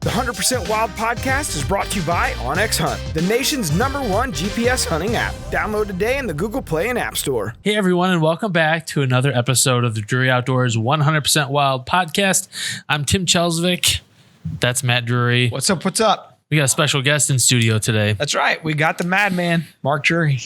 The 100% Wild podcast is brought to you by OnX Hunt, the nation's #1 GPS hunting app. Download today in the Google Play and App Store. Hey everyone, and welcome back to another episode of the Drury Outdoors 100% Wild podcast. I'm Tim Chelsvik. That's Matt Drury. What's up? What's up? We got a special guest in studio today. That's right. We got the madman, Mark Drury.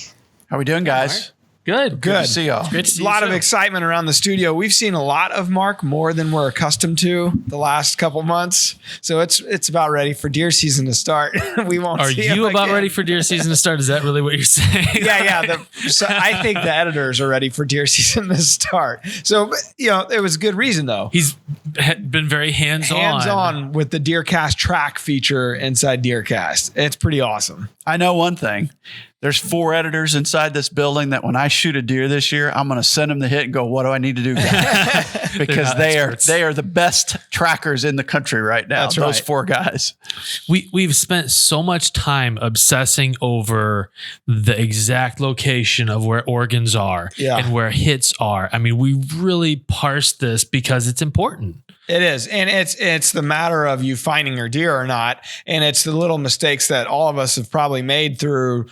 How we doing, guys? Good. Good to see y'all. Great to see a lot you of too. excitement around the studio. We've seen a lot of Mark, more than we're accustomed to the last couple months. So it's about ready for deer season to start. We won't. Are see him you about again. ready for deer season to start? Is that really what you're saying? Yeah. So I think the editors are ready for deer season to start. So, it was a good reason though. He's been very hands-on with the DeerCast track feature inside DeerCast. It's pretty awesome. I know one thing. There's 4 editors inside this building that when I shoot a deer this year, I'm going to send them the hit and go, what do I need to do, guys? Because they are the best trackers in the country right now. That's those right. 4 guys. We've spent so much time obsessing over the exact location of where organs are and where hits are. I mean, we really parsed this because it's important. It is. And it's the matter of you finding your deer or not. And it's the little mistakes that all of us have probably made through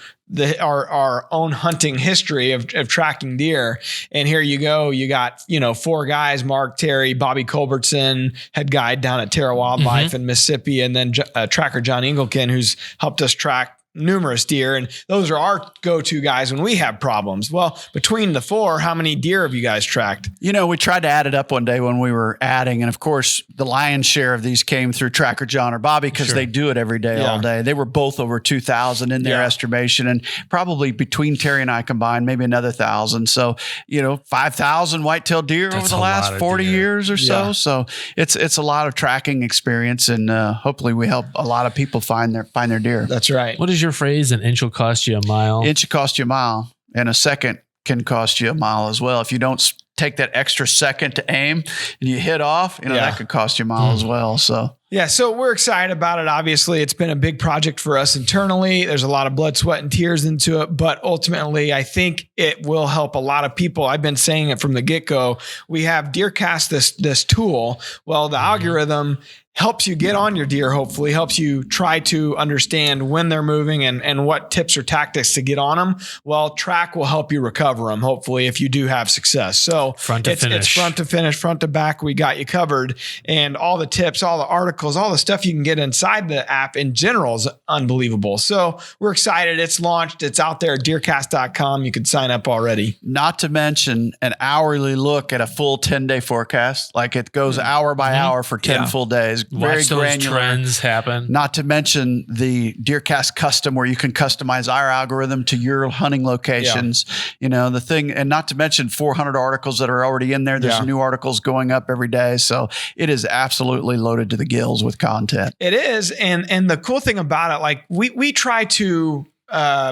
our own hunting history of tracking deer. And here you go. You got, 4 guys, Mark, Terry, Bobby Culbertson, head guide down at Terra Wildlife in Mississippi. And then tracker John Engelken, who's helped us track numerous deer, and those are our go-to guys when we have problems. Well, between the 4, how many deer have you guys tracked? We tried to add it up one day when we were adding, and of course, the lion's share of these came through Tracker John or Bobby because they do it every day, all day. They were both over 2,000 in their estimation, and probably between Terry and I combined, maybe another 1,000. So, 5,000 whitetail deer over the last 40 years or so. So it's a lot of tracking experience, and hopefully we help a lot of people find their deer. That's right. What is your phrase? An inch will cost you a mile. Inch will cost you a mile, and a second can cost you a mile as well. If you don't take that extra second to aim and you hit off, that could cost you a mile as well. So. Yeah, so we're excited about it. Obviously, it's been a big project for us internally. There's a lot of blood, sweat, and tears into it, but ultimately, I think it will help a lot of people. I've been saying it from the get-go. We have DeerCast, this tool. Well, the algorithm helps you get on your deer, hopefully, helps you try to understand when they're moving and what tips or tactics to get on them. Well, track will help you recover them, hopefully, if you do have success. So front to finish. It's front to finish, front to back. We got you covered. And all the tips, all the articles, all the stuff you can get inside the app in general is unbelievable. So we're excited. It's launched. It's out there at DeerCast.com. You can sign up already. Not to mention an hourly look at a full 10-day forecast. Like it goes hour by hour for 10 full days. Very Watch those granular. trends happen. Not to mention the DeerCast custom where you can customize our algorithm to your hunting locations. The thing, and not to mention 400 articles that are already in there. There's new articles going up every day. So it is absolutely loaded to the gills with content. It is. And the cool thing about it, like we try to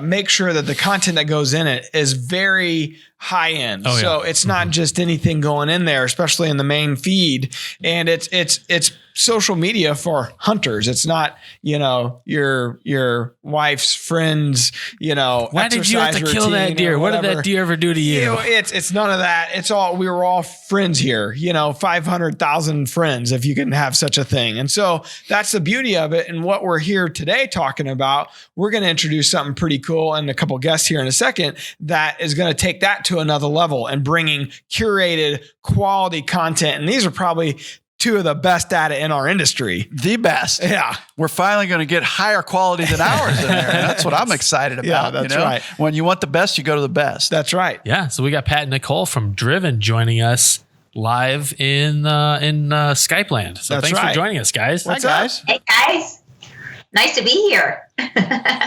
make sure that the content that goes in it is very high end. So it's not just anything going in there, especially in the main feed. And it's social media for hunters. It's not, your wife's friends, Why did you have to kill that deer? What did that deer ever do to you? It's none of that. We were all friends here, 500,000 friends, if you can have such a thing. And so that's the beauty of it. And what we're here today talking about, we're going to introduce something pretty cool and a couple guests here in a second that is going to take that to another level and bringing curated quality content. And these are probably 2 of the best data in our industry. The best. Yeah. We're finally going to get higher quality than ours in there. And that's what I'm excited about. Yeah, that's right. When you want the best, you go to the best. That's right. Yeah. So we got Pat and Nicole from Driven joining us live in Skype land. So That's thanks right. for joining us, guys. What's Hi, up? guys. Hey guys, nice to be here.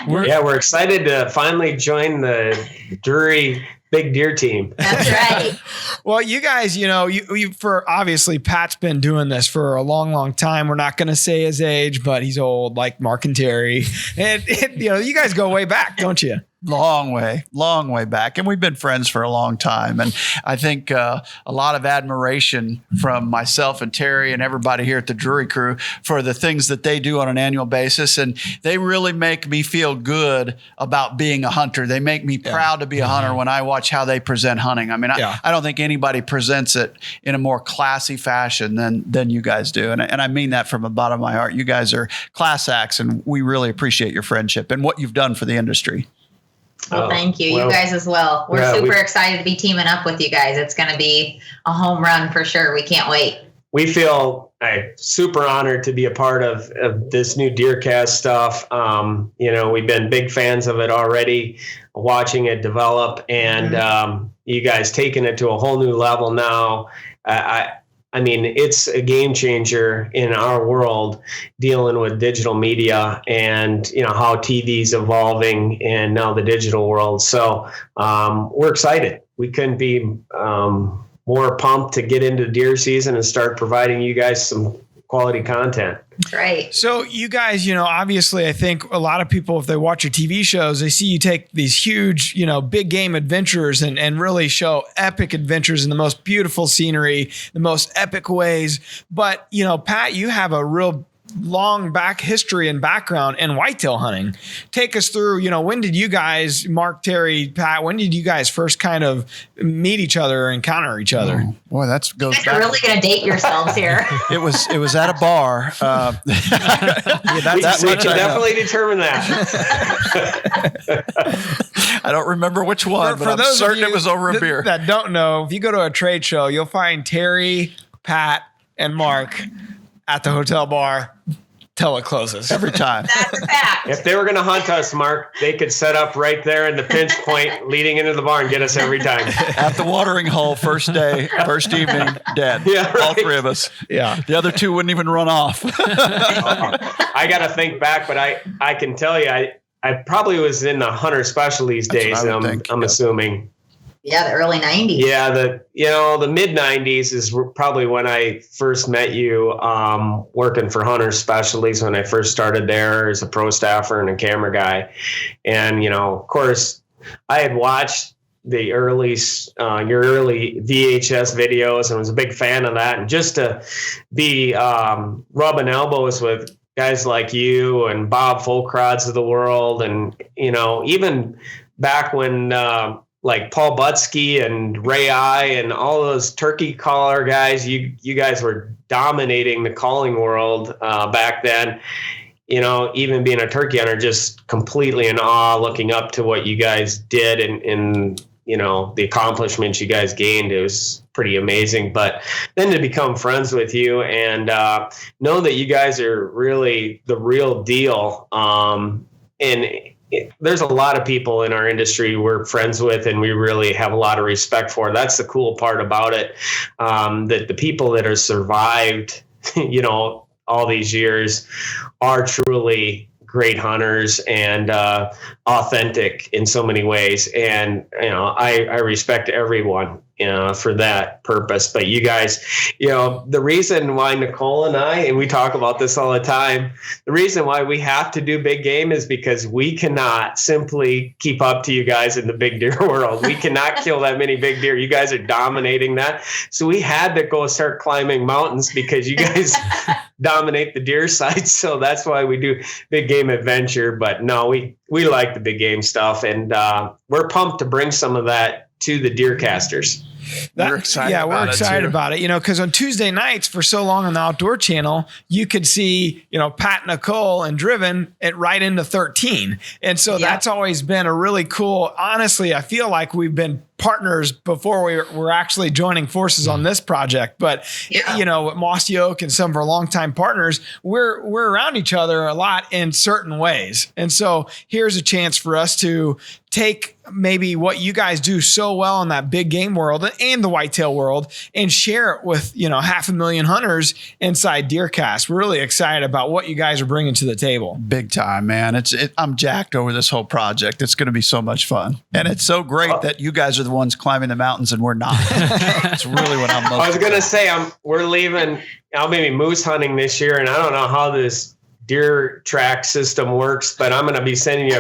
We're excited to finally join the Drury Big Deer team. That's right. Well, you guys, you for obviously Pat's been doing this for a long, long time. We're not going to say his age, but he's old, like Mark and Terry. And you guys go way back, don't you? Long way back. And we've been friends for a long time. And I think a lot of admiration from myself and Terry and everybody here at the Drury Crew for the things that they do on an annual basis. And they really make me feel good about being a hunter. They make me proud to be a hunter when I watch how they present hunting. I mean, I don't think anybody presents it in a more classy fashion than you guys do. And I mean that from the bottom of my heart. You guys are class acts, and we really appreciate your friendship and what you've done for the industry. Well, thank you. You guys as well. We're super excited to be teaming up with you guys. It's going to be a home run for sure. We can't wait. We feel super honored to be a part of this new DeerCast stuff. We've been big fans of it already, watching it develop, and you guys taking it to a whole new level now. I mean, it's a game changer in our world, dealing with digital media and, how TV's evolving and now the digital world. So we're excited. We couldn't be more pumped to get into deer season and start providing you guys some quality content. Right. So you guys, obviously, I think a lot of people, if they watch your TV shows, they see you take these huge, big game adventures and really show epic adventures in the most beautiful scenery, the most epic ways. But, Pat, you have a real long back history and background in whitetail hunting. Take us through, when did you guys, Mark, Terry, Pat, when did you guys first kind of meet each other or encounter each other? Oh, boy, that's goes back. You're really going to date yourselves here. It was at a bar. We can definitely determine that. I don't remember which one, but I'm certain it was over a beer. That don't know, if you go to a trade show, you'll find Terry, Pat, and Mark at the hotel bar till it closes. Every time. That's a fact. If they were going to hunt us, Mark, they could set up right there in the pinch point leading into the bar and get us every time. At the watering hole, first evening, dead. Yeah, right. All three of us. Yeah. The other two wouldn't even run off. I got to think back, but I can tell you, I probably was in the hunter specialties days, I'm assuming. Yeah, the early 90s. Yeah, the mid 90s is probably when I first met you, working for Hunter Specialties when I first started there as a pro staffer and a camera guy. And, of course, I had watched the your early VHS videos and was a big fan of that. And just to be rubbing elbows with guys like you and Bob Folkrod's of the world. And, even back when like Paul Butsky and Ray I and all those turkey caller guys, you guys were dominating the calling world back then. Even being a turkey hunter, just completely in awe, looking up to what you guys did and the accomplishments you guys gained. It was pretty amazing. But then to become friends with you and know that you guys are really the real deal. There's a lot of people in our industry we're friends with and we really have a lot of respect for. That's the cool part about it, that the people that have survived, all these years are truly great hunters and authentic in so many ways. And, I respect everyone for that purpose. But you guys, the reason why Nicole and I, and we talk about this all the time, the reason why we have to do big game is because we cannot simply keep up to you guys in the big deer world. We cannot kill that many big deer. You guys are dominating that. So we had to go start climbing mountains because you guys dominate the deer side. So that's why we do big game adventure. But no, we like the big game stuff. And we're pumped to bring some of that to the DeerCasters. We're excited about it, because on Tuesday nights for so long on the Outdoor Channel, you could see, Pat Nicole and Driven it right into 13. And so that's always been a really cool, honestly, I feel like we've been partners before we're actually joining forces on this project. But, with Mossy Oak and some of our longtime partners, we're around each other a lot in certain ways. And so here's a chance for us to take maybe what you guys do so well in that big game world and the whitetail world and share it with, 500,000 hunters inside DeerCast. We're really excited about what you guys are bringing to the table. Big time, man. I'm jacked over this whole project. It's going to be so much fun. And it's so great that you guys are the ones climbing the mountains and we're not. It's really what I'm most I was going to say, we're leaving. I'll be moose hunting this year, and I don't know how this deer track system works, but I'm going to be sending you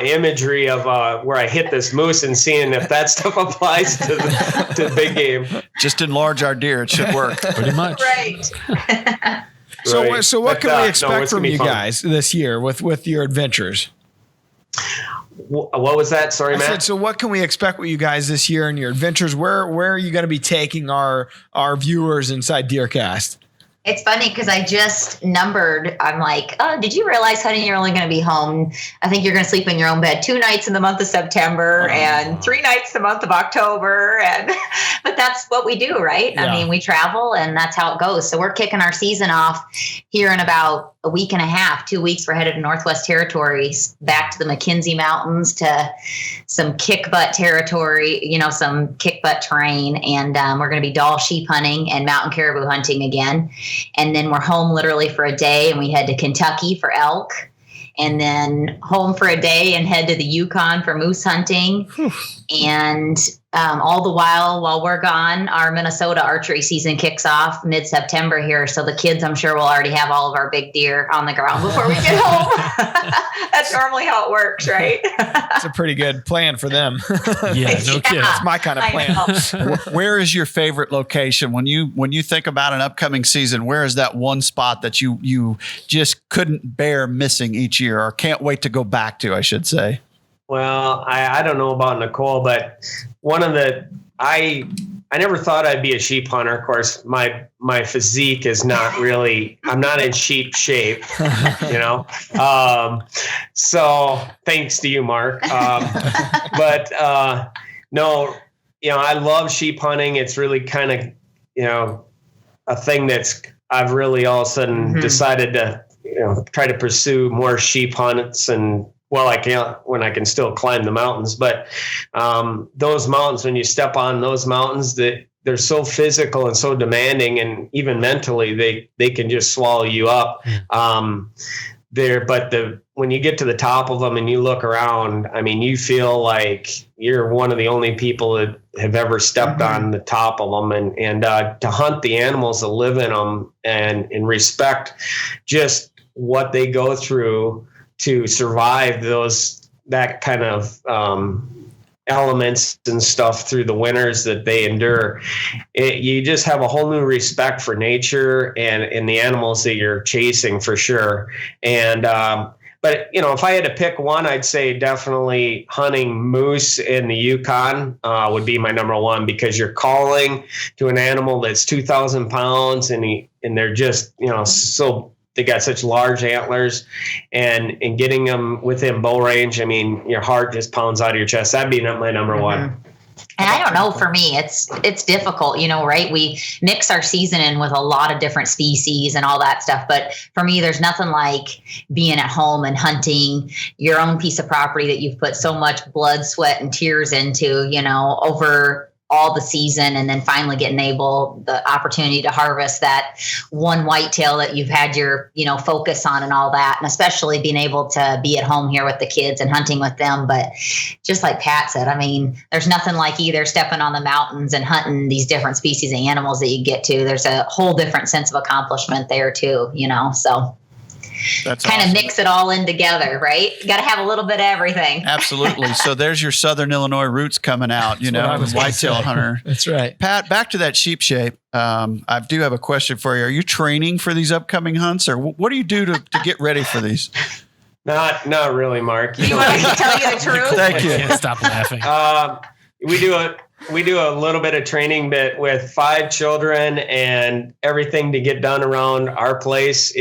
imagery of where I hit this moose and seeing if that stuff applies to big game. Just enlarge our deer. It should work. Pretty much. Right. So what can we expect from you guys this year with your adventures? What was that? Sorry, Matt. So what can we expect with you guys this year in your adventures? Where are you going to be taking our viewers inside DeerCast? It's funny because I just numbered. I'm like, oh, did you realize, honey, you're only going to be home? I think you're going to sleep in your own bed 2 nights in the month of September and 3 nights the month of October. But that's what we do, right? Yeah. I mean, we travel and that's how it goes. So we're kicking our season off here in about a week and a half, 2 weeks. We're headed to Northwest Territories, back to the McKenzie Mountains, to some kick butt territory, some kick butt terrain. And we're going to be Dall sheep hunting and mountain caribou hunting again. And then we're home literally for a day, and we head to Kentucky for elk, and then home for a day and head to the Yukon for moose hunting. And all the while we're gone, our Minnesota archery season kicks off mid-September here. So the kids, I'm sure, will already have all of our big deer on the ground before we get home. That's normally how it works, right? It's a pretty good plan for them. Yeah, no kidding. It's my kind of plan. Where is your favorite location when you think about an upcoming season? Where is that one spot that you just couldn't bear missing each year, or can't wait to go back to, I should say? Well, I don't know about Nicole, but I never thought I'd be a sheep hunter. Of course, my physique is not really, I'm not in sheep shape, so thanks to you, Mark. But no, I love sheep hunting. It's really kind of, a thing that's, I've really all of a sudden decided to, try to pursue more sheep hunts and, well, I can't when I can still climb the mountains, but those mountains, when you step on those mountains, they're so physical and so demanding, and even mentally, they can just swallow you up. When you get to the top of them and you look around, I mean, you feel like you're one of the only people that have ever stepped on the top of them, and to hunt the animals that live in them and respect just what they go through to survive that kind of elements and stuff through the winters that they endure. You just have a whole new respect for nature and the animals that you're chasing, for sure. And but if I had to pick one, I'd say definitely hunting moose in the Yukon would be my number one, because you're calling to an animal that's 2,000 pounds and they're just so. They got such large antlers, and getting them within bow range, I mean, your heart just pounds out of your chest. That'd be my number one. And I don't know, for me, it's difficult, right? We mix our season in with a lot of different species and all that stuff. But for me, there's nothing like being at home and hunting your own piece of property that you've put so much blood, sweat, and tears into, over all the season, and then finally getting the opportunity to harvest that one whitetail that you've had your, focus on and all that. And especially being able to be at home here with the kids and hunting with them. But just like Pat said, I mean, there's nothing like either stepping on the mountains and hunting these different species of animals that you get to. There's a whole different sense of accomplishment there too, so. That's kind of mix it all in together, right? You got to have a little bit of everything. Absolutely. So there's your Southern Illinois roots coming out, whitetail hunter. That's right. Pat, back to that sheep shape. I do have a question for you. Are you training for these upcoming hunts, or what do you do to get ready for these? Not really, Mark. You want me to tell you the truth? Thank you. I can't stop laughing. We do a little bit of training, but with 5 children and everything to get done around our place,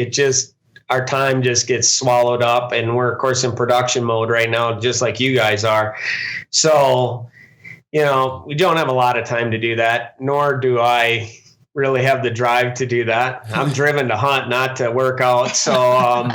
our time just gets swallowed up, and we're of course in production mode right now, just like you guys are. So, we don't have a lot of time to do that, nor do I really have the drive to do that. I'm driven to hunt, not to work out. So,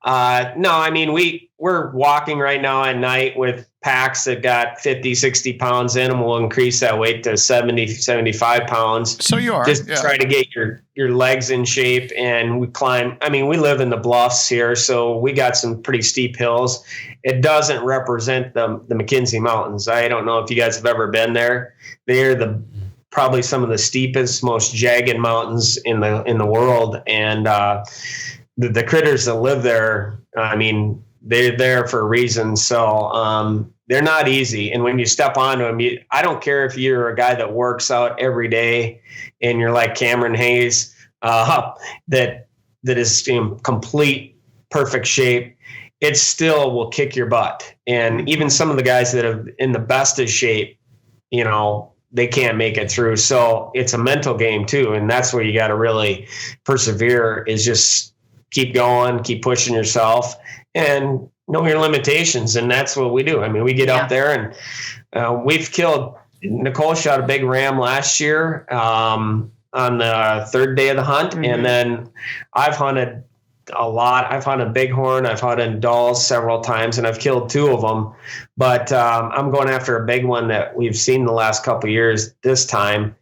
no, I mean, we're walking right now at night with packs that got 50, 60 pounds in them. We'll increase that weight to 70, 75 pounds. So you are. Just try to get your legs in shape, and we climb. I mean, we live in the bluffs here, so we got some pretty steep hills. It doesn't represent the McKenzie Mountains. I don't know if you guys have ever been there. They're probably some of the steepest, most jagged mountains in the world. And the critters that live there, I mean, they're there for a reason. So they're not easy. And when you step onto them, I don't care if you're a guy that works out every day and you're like Cameron Hayes, that is in complete perfect shape. It still will kick your butt. And even some of the guys that are in the best of shape, you know, they can't make it through. So it's a mental game too. And that's where you got to really persevere, is just keep going, keep pushing yourself, and know your limitations. And that's what we do. I mean, we get up there and we've killed, Nicole shot a big ram last year on the third day of the hunt. Mm-hmm. And then I've hunted a lot. I've hunted bighorn, I've hunted dolls several times, and I've killed 2 of them. But I'm going after a big one that we've seen the last couple of years this time.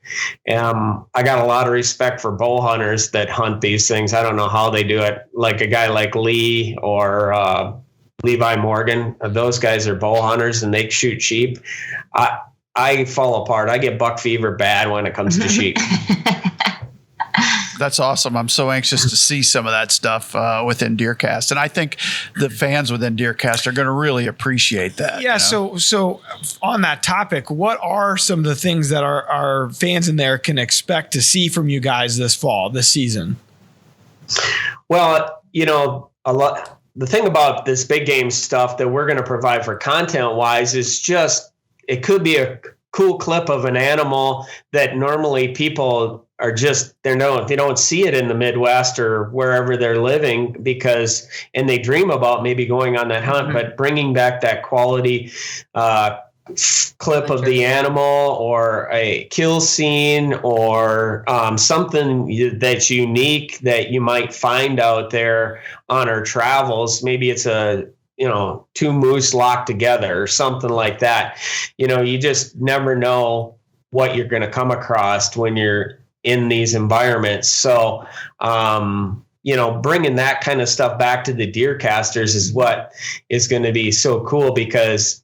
I got a lot of respect for bow hunters that hunt these things. I don't know how they do it. Like a guy like Lee or Levi Morgan, those guys are bow hunters and they shoot sheep. I fall apart. I get buck fever bad when it comes to sheep. That's awesome. I'm so anxious to see some of that stuff within DeerCast. And I think the fans within DeerCast are going to really appreciate that. Yeah. You know? So on that topic, what are some of the things that our fans in there can expect to see from you guys this fall, this season? Well, you know, the thing about this big game stuff that we're going to provide for content wise is just, it could be a cool clip of an animal that normally people are just, they don't see it in the Midwest or wherever they're living, and they dream about maybe going on that hunt, but bringing back that quality clip of the animal or a kill scene or something that's unique that you might find out there on our travels. Maybe it's 2 moose locked together or something like that. You know, you just never know what you're going to come across when you're in these environments. So, bringing that kind of stuff back to the DeerCasters is what is going to be so cool, because,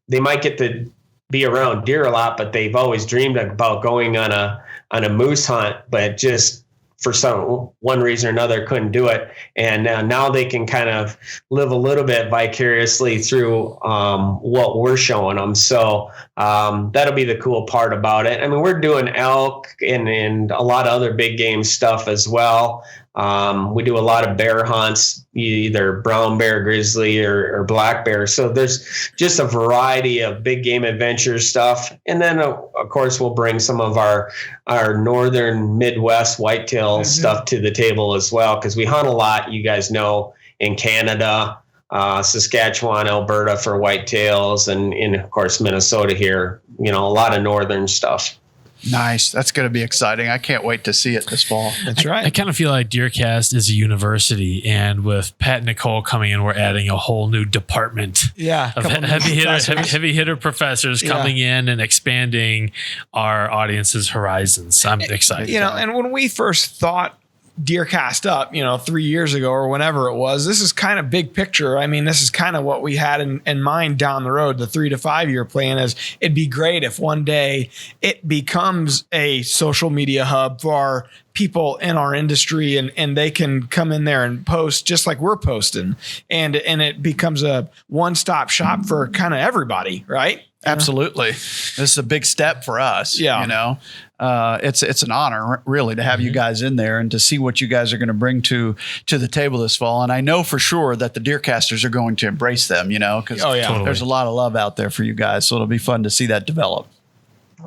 they might get to be around deer a lot, but they've always dreamed about going on a moose hunt, but just for one reason or another couldn't do it. And now they can kind of live a little bit vicariously through what we're showing them. So that'll be the cool part about it. I mean, we're doing elk and a lot of other big game stuff as well. We do a lot of bear hunts, either brown bear, grizzly, or black bear. So there's just a variety of big game adventure stuff. And then, of course, we'll bring some of our northern Midwest whitetail stuff to the table as well, because we hunt a lot, you guys know, in Canada, Saskatchewan, Alberta for whitetails, and of course, Minnesota here, a lot of northern stuff. Nice. That's going to be exciting. I can't wait to see it this fall. That's right. I kind of feel like DeerCast is a university, and with Pat and Nicole coming in, we're adding a whole new department. Yeah, of heavy hitter professors coming in and expanding our audience's horizons. I'm excited. And when we first thought DeerCast up, 3 years ago or whenever it was, this is kind of big picture. I mean, this is kind of what we had in mind down the road. The 3 to 5 year plan is, it'd be great if one day it becomes a social media hub for our people in our industry, and they can come in there and post just like we're posting, and it becomes a one-stop shop for kind of everybody, right? Absolutely. This is a big step for us. Yeah. It's an honor really to have you guys in there and to see what you guys are going to bring to the table this fall. And I know for sure that the DeerCasters are going to embrace them, because there's a lot of love out there for you guys. So it'll be fun to see that develop.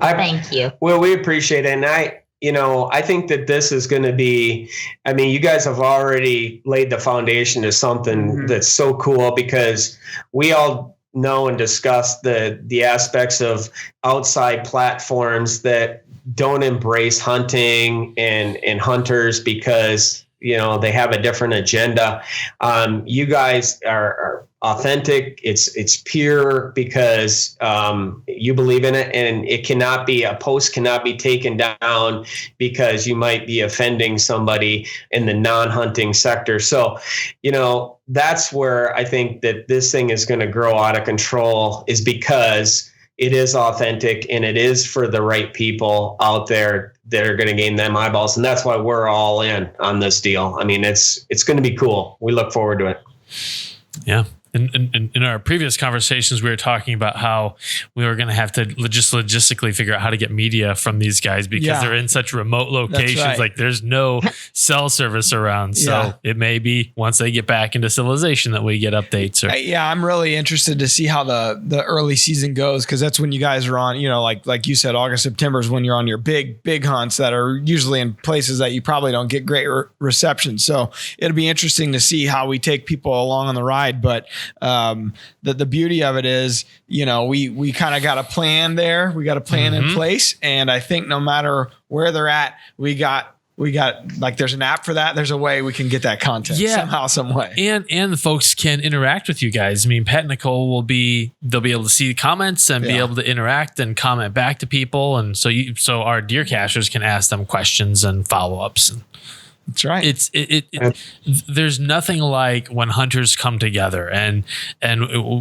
Thank you. Well, we appreciate it. And I think that this is going to be, you guys have already laid the foundation to something that's so cool, because we all know and discuss the aspects of outside platforms that don't embrace hunting and hunters because, they have a different agenda. You guys are authentic. It's pure because you believe in it, and a post cannot be taken down because you might be offending somebody in the non-hunting sector. So, that's where I think that this thing is going to grow out of control, is because it is authentic and it is for the right people out there that are going to gain them eyeballs. And that's why we're all in on this deal. I mean, it's going to be cool. We look forward to it. Yeah. In our previous conversations, we were talking about how we were going to have to just logistically figure out how to get media from these guys because they're in such remote locations. Right. Like there's no cell service around. So it may be once they get back into civilization that we get updates. I'm really interested to see how the early season goes, because that's when you guys are on, like you said, August, September is when you're on your big hunts that are usually in places that you probably don't get great reception. So it'll be interesting to see how we take people along on the ride. But the beauty of it is, we kind of got a plan there. We got a plan in place. And I think no matter where they're at, we got like, there's an app for that. There's a way we can get that content somehow, some way. And the folks can interact with you guys. I mean, Pat and Nicole they'll be able to see the comments and be able to interact and comment back to people. And so our DeerCasters can ask them questions and follow-ups. That's right. There's nothing like when hunters come together and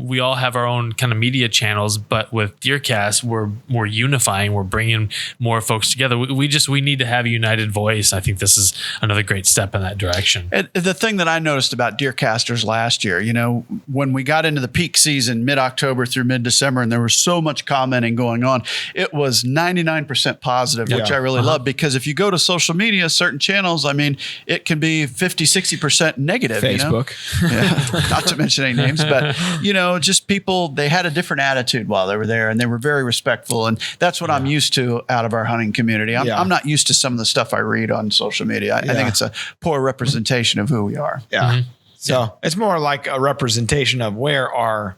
we all have our own kind of media channels, but with DeerCast, we're unifying, we're bringing more folks together. We need to have a united voice. I think this is another great step in that direction. And the thing that I noticed about DeerCasters last year, when we got into the peak season, mid-October through mid-December, and there was so much commenting going on, it was 99% positive, which I really love, because if you go to social media, certain channels, I mean, it can be 50, 60% negative. Facebook. Not to mention any names, but, just people, they had a different attitude while they were there and they were very respectful. And that's what I'm used to out of our hunting community. I'm not used to some of the stuff I read on social media. I think it's a poor representation of who we are. Yeah. Mm-hmm. So it's more like a representation of where our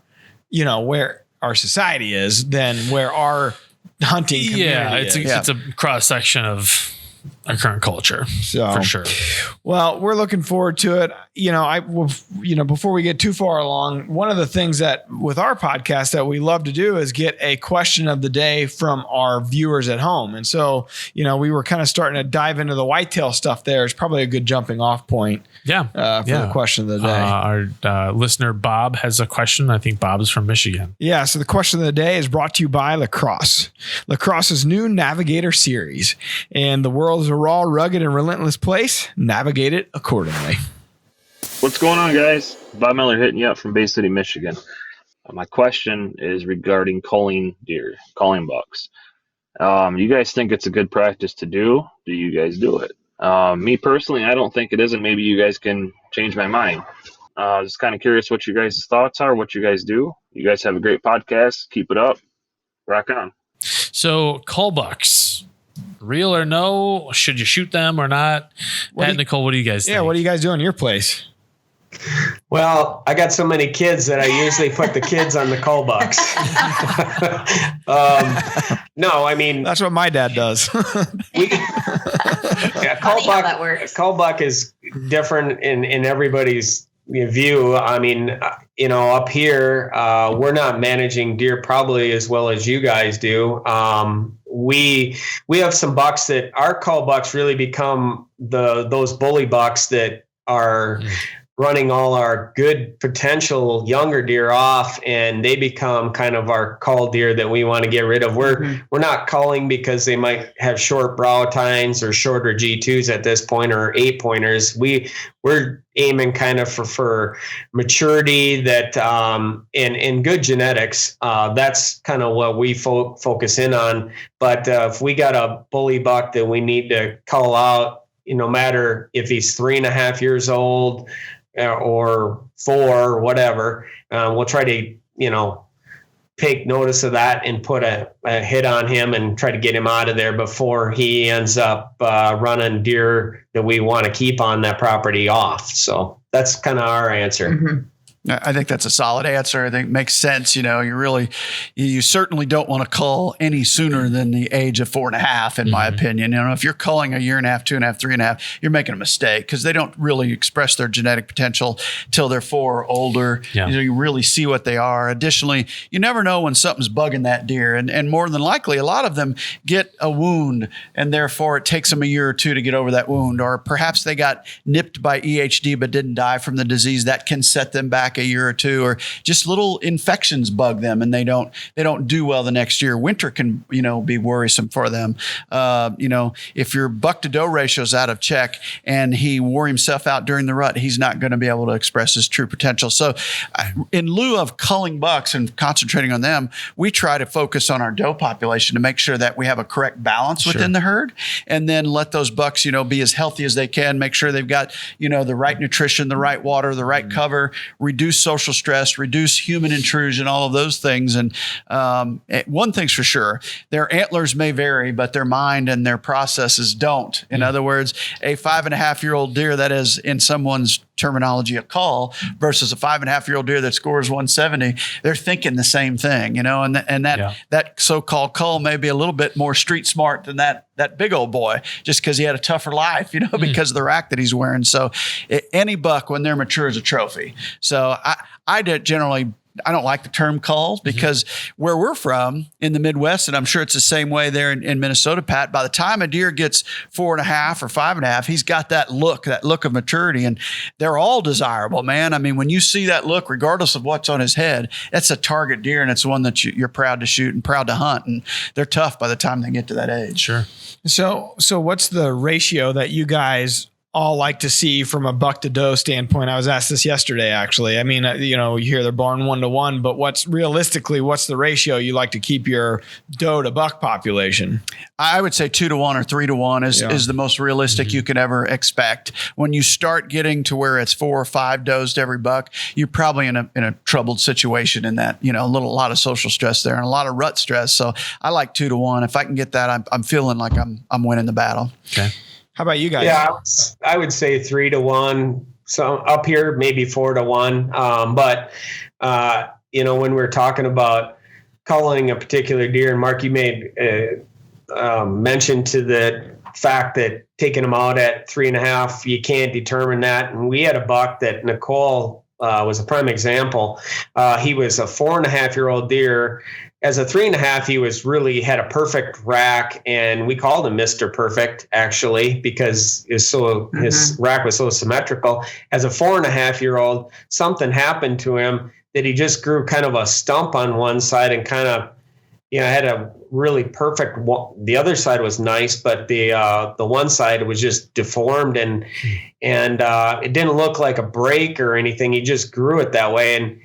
society is than where our hunting community is. It's a cross section of our current culture, for sure. Well, we're looking forward to it. Before we get too far along, one of the things that with our podcast that we love to do is get a question of the day from our viewers at home. And so, we were kind of starting to dive into the whitetail stuff there. It's probably a good jumping off point. For the question of the day. Our listener, Bob, has a question. I think Bob is from Michigan. Yeah. So the question of the day is brought to you by Lacrosse. Lacrosse's new Navigator series. And the world is a raw, rugged, and relentless place. Navigate it accordingly. What's going on, guys? Bob Miller hitting you up from Bay City, Michigan. My question is regarding culling deer, calling bucks. You guys think it's a good practice to do? Do you guys do it? Me personally, I don't think it is, and maybe you guys can change my mind. Just kind of curious what you guys' thoughts are, what you guys do. You guys have a great podcast. Keep it up. Rock on. So, cull bucks, real or no? Should you shoot them or not? Pat and Nicole, what do you guys think? Yeah, what do you guys do in your place? Well, I got so many kids that I usually put the kids on the cull bucks. No, I mean, that's what my dad does. Cull buck is different in everybody's view. I mean, up here, we're not managing deer probably as well as you guys do. We have some bucks that our cull bucks really become those bully bucks that are running all our good potential younger deer off, and they become kind of our cull deer that we want to get rid of. We're not culling because they might have short brow tines or shorter G2s at this point, or 8-pointers. We're aiming kind of for maturity that and good genetics. That's kind of what we focus in on. But if we got a bully buck that we need to cull out, no matter if he's 3.5 years old or 4 or whatever, we'll try to, take notice of that and put a hit on him and try to get him out of there before he ends up running deer that we want to keep on that property off. So that's kind of our answer. Mm-hmm. I think that's a solid answer. I think it makes sense. You certainly don't want to cull any sooner than the age of 4.5, in my opinion. If you're culling 1.5 years, 2.5, 3.5, you're making a mistake because they don't really express their genetic potential till they're 4 or older. Yeah. You really see what they are. Additionally, you never know when something's bugging that deer. And more than likely, a lot of them get a wound, and therefore it takes them 1 year or 2 to get over that wound. Or perhaps they got nipped by EHD but didn't die from the disease. That can set them back back a year or two, or just little infections bug them and they don't do well the next year. Winter can, be worrisome for them. If your buck to doe ratio is out of check and he wore himself out during the rut, he's not going to be able to express his true potential. So in lieu of culling bucks and concentrating on them, we try to focus on our doe population to make sure that we have a correct balance within the herd, and then let those bucks, be as healthy as they can, make sure they've got, the right nutrition, the right water, the right cover, reduce social stress, reduce human intrusion, all of those things. And one thing's for sure, their antlers may vary, but their mind and their processes don't. In other words, a 5.5-year-old deer that is, in someone's terminology, a cull versus a 5.5-year-old deer that scores 170, they're thinking the same thing, and that so-called cull may be a little bit more street smart than that big old boy, just because he had a tougher life, because of the rack that he's wearing. So any buck when they're mature is a trophy. So I don't like the term culls, because where we're from in the Midwest, and I'm sure it's the same way there in Minnesota, Pat, by the time a deer gets 4.5 or 5.5, he's got that look of maturity, and they're all desirable, man. I mean, when you see that look, regardless of what's on his head, that's a target deer, and it's one that you're proud to shoot and proud to hunt, and they're tough by the time they get to that age. Sure. So what's the ratio that you guys all like to see from a buck to doe standpoint? I was asked this yesterday, actually. I mean, you hear they're born 1-to-1, but what's the ratio you like to keep your doe to buck population? I would say 2-to-1 or 3-to-1 is the most realistic you can ever expect. When you start getting to where it's 4 or 5 does to every buck, you're probably in a troubled situation in that, a lot of social stress there and a lot of rut stress. So I like 2-to-1. If I can get that, I'm feeling like I'm winning the battle. Okay. How about you guys? Yeah, I would say 3-to-1. So up here, maybe 4-to-1. But when we're talking about culling a particular deer, and Mark, you made mention to the fact that taking them out at 3.5, you can't determine that. And we had a buck that Nicole was a prime example. He was a 4.5-year-old deer. As a 3.5, he had a perfect rack, and we called him Mr. Perfect, actually, because his rack was so symmetrical. As a 4.5-year-old, something happened to him that he just grew kind of a stump on one side and kind of, had a really perfect. The other side was nice, but the one side was just deformed, and it didn't look like a break or anything. He just grew it that way, and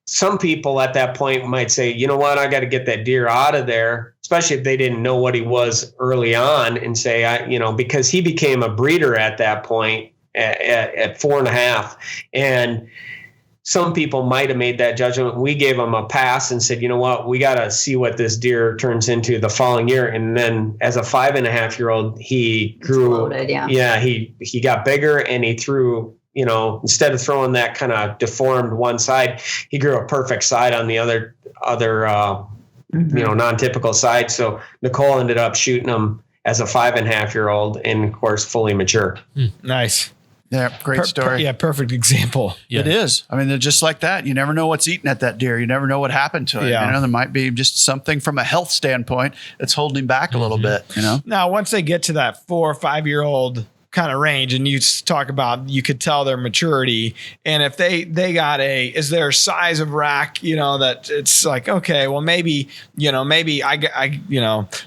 some people at that point might say, you know what, I got to get that deer out of there, especially if they didn't know what he was early on, and say, because he became a breeder at that point at 4.5. And some people might have made that judgment. We gave him a pass and said, you know what, we got to see what this deer turns into the following year. And then as a 5.5-year-old, he grew. Exploded, he got bigger, and he threw, instead of throwing that kind of deformed one side, he grew a perfect side on the other non-typical side. So Nicole ended up shooting him as a 5.5-year-old, and of course, fully mature. Nice. Yeah, great story. Perfect example. Yeah. It is. I mean, they're just like that. You never know what's eating at that deer. You never know what happened to it. Yeah. There might be just something from a health standpoint that's holding him back a little bit. Now, once they get to that 4 or 5-year-old kind of range, and you talk about, you could tell their maturity, and if they got is there a size of rack, that it's like, okay, well, maybe I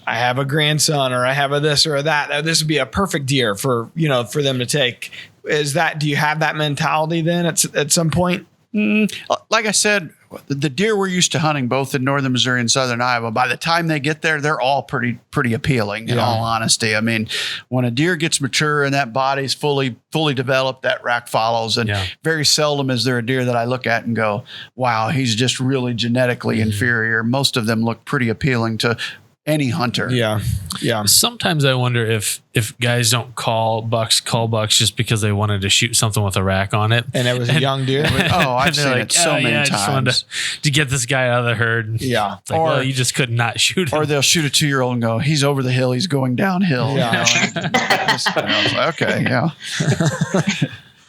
have a grandson, or I have a this or a that, this would be a perfect deer for them to take. Do you have that mentality then at some point? Like I said, the deer we're used to hunting both in northern Missouri and southern Iowa, by the time they get there, they're all pretty appealing, in all honesty. I mean, when a deer gets mature and that body's fully developed, that rack follows. And very seldom is there a deer that I look at and go, wow, he's just really genetically inferior. Most of them look pretty appealing to any hunter. Yeah. Sometimes I wonder if guys don't call bucks just because they wanted to shoot something with a rack on it, and it was a young deer. I've seen it so many times. I just wanted to get this guy out of the herd. Yeah, it's like, you just could not shoot him. Or they'll shoot a 2-year-old and go, he's over the hill, he's going downhill. Yeah. I was like, okay, yeah.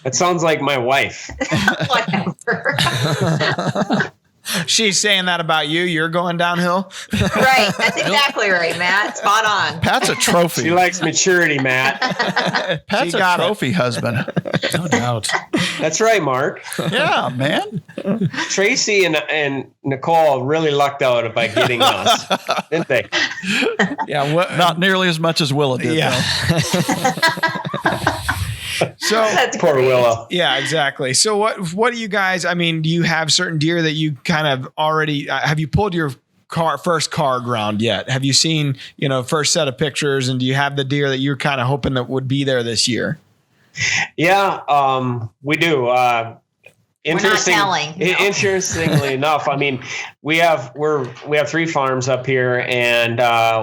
That sounds like my wife. Whatever. She's saying that about you. You're going downhill. Right. That's exactly right, Matt. Spot on. Pat's a trophy. She likes maturity, Matt. Pat's a trophy husband. No doubt. That's right, Mark. Yeah, man. Tracy and Nicole really lucked out by getting us, didn't they? Yeah. Not nearly as much as Willa did. Yeah. So That's Poor great. Willow. yeah, exactly. So what do you guys, I mean, do you have certain deer that you kind of already, have you pulled your first card round yet? Have you seen, first set of pictures, and do you have the deer that you're kind of hoping that would be there this year? Yeah, we do. Interestingly enough, I mean, we have 3 farms up here, and